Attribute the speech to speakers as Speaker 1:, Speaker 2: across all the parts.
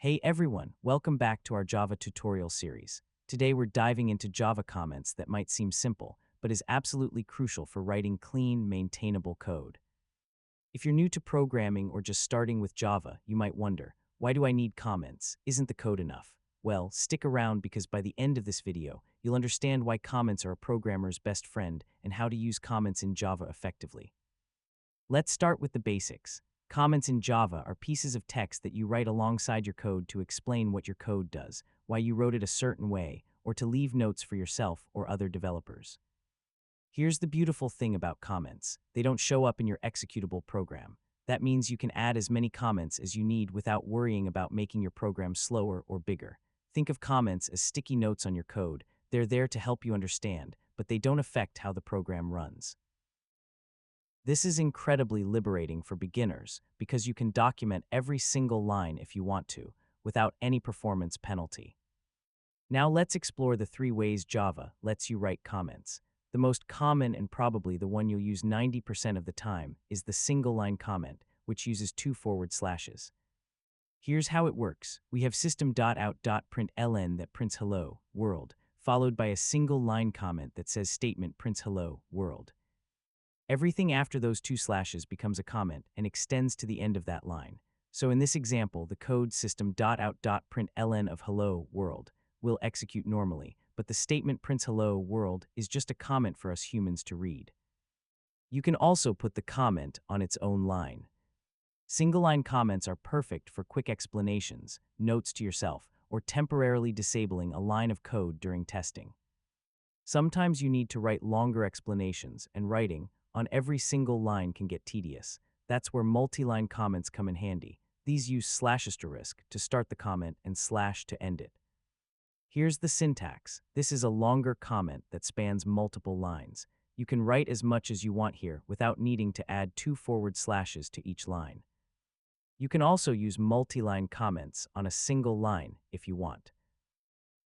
Speaker 1: Hey everyone, welcome back to our Java tutorial series. Today we're diving into Java comments that might seem simple, but is absolutely crucial for writing clean, maintainable code. If you're new to programming or just starting with Java, you might wonder, why do I need comments? Isn't the code enough? Well, stick around because by the end of this video, you'll understand why comments are a programmer's best friend and how to use comments in Java effectively. Let's start with the basics. Comments in Java are pieces of text that you write alongside your code to explain what your code does, why you wrote it a certain way, or to leave notes for yourself or other developers. Here's the beautiful thing about comments. They don't show up in your executable program. That means you can add as many comments as you need without worrying about making your program slower or bigger. Think of comments as sticky notes on your code. They're there to help you understand, but they don't affect how the program runs. This is incredibly liberating for beginners because you can document every single line if you want to, without any performance penalty. Now let's explore the 3 ways Java lets you write comments. The most common and probably the one you'll use 90% of the time is the single-line comment, which uses 2 forward slashes. Here's how it works. We have system.out.println that prints hello, world, followed by a single-line comment that says statement prints hello, world. Everything after those 2 slashes becomes a comment and extends to the end of that line. So in this example, the code system.out.println of hello world will execute normally, but the statement prints hello world is just a comment for us humans to read. You can also put the comment on its own line. Single-line comments are perfect for quick explanations, notes to yourself, or temporarily disabling a line of code during testing. Sometimes you need to write longer explanations, and writing on every single line can get tedious. That's where multi-line comments come in handy. These use /* to start the comment and / to end it. Here's the syntax. This is a longer comment that spans multiple lines. You can write as much as you want here without needing to add 2 forward slashes to each line. You can also use multi-line comments on a single line if you want.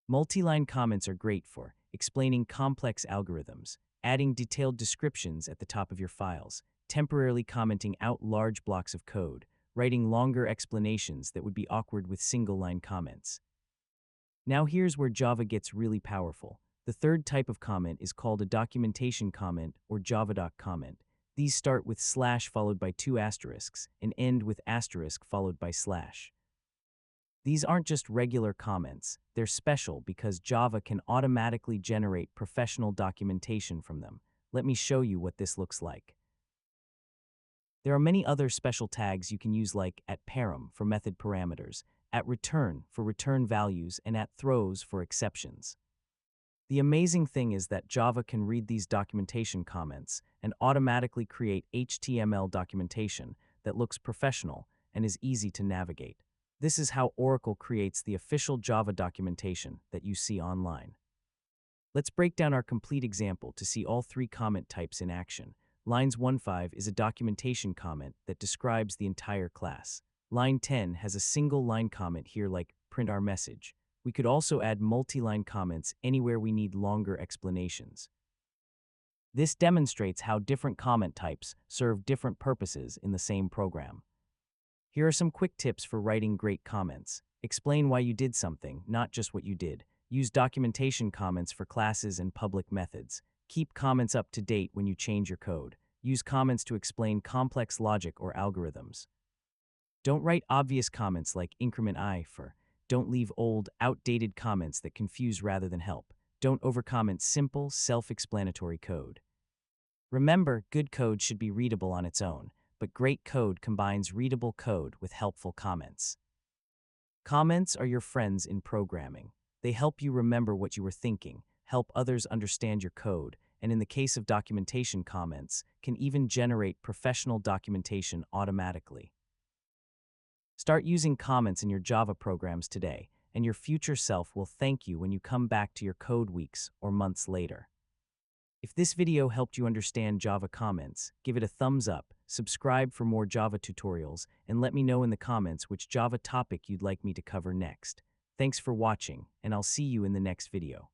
Speaker 1: Multi-line comments are great for explaining complex algorithms, adding detailed descriptions at the top of your files, temporarily commenting out large blocks of code, writing longer explanations that would be awkward with single-line comments. Now here's where Java gets really powerful. The third type of comment is called a documentation comment or JavaDoc comment. These start with / followed by 2 asterisks and end with * followed by /. These aren't just regular comments, they're special because Java can automatically generate professional documentation from them. Let me show you what this looks like. There are many other special tags you can use like @param for method parameters, @return for return values, and @throws for exceptions. The amazing thing is that Java can read these documentation comments and automatically create HTML documentation that looks professional and is easy to navigate. This is how Oracle creates the official Java documentation that you see online. Let's break down our complete example to see all 3 comment types in action. Lines 1-5 is a documentation comment that describes the entire class. Line 10 has a single line comment here like print our message. We could also add multi-line comments anywhere we need longer explanations. This demonstrates how different comment types serve different purposes in the same program. Here are some quick tips for writing great comments. Explain why you did something, not just what you did. Use documentation comments for classes and public methods. Keep comments up to date when you change your code. Use comments to explain complex logic or algorithms. Don't write obvious comments like increment I for. Don't leave old, outdated comments that confuse rather than help. Don't overcomment simple, self-explanatory code. Remember, good code should be readable on its own, but great code combines readable code with helpful comments. Comments are your friends in programming. They help you remember what you were thinking, help others understand your code, and in the case of documentation comments, can even generate professional documentation automatically. Start using comments in your Java programs today, and your future self will thank you when you come back to your code weeks or months later. If this video helped you understand Java comments, give it a thumbs up, subscribe for more Java tutorials, and let me know in the comments which Java topic you'd like me to cover next. Thanks for watching, and I'll see you in the next video.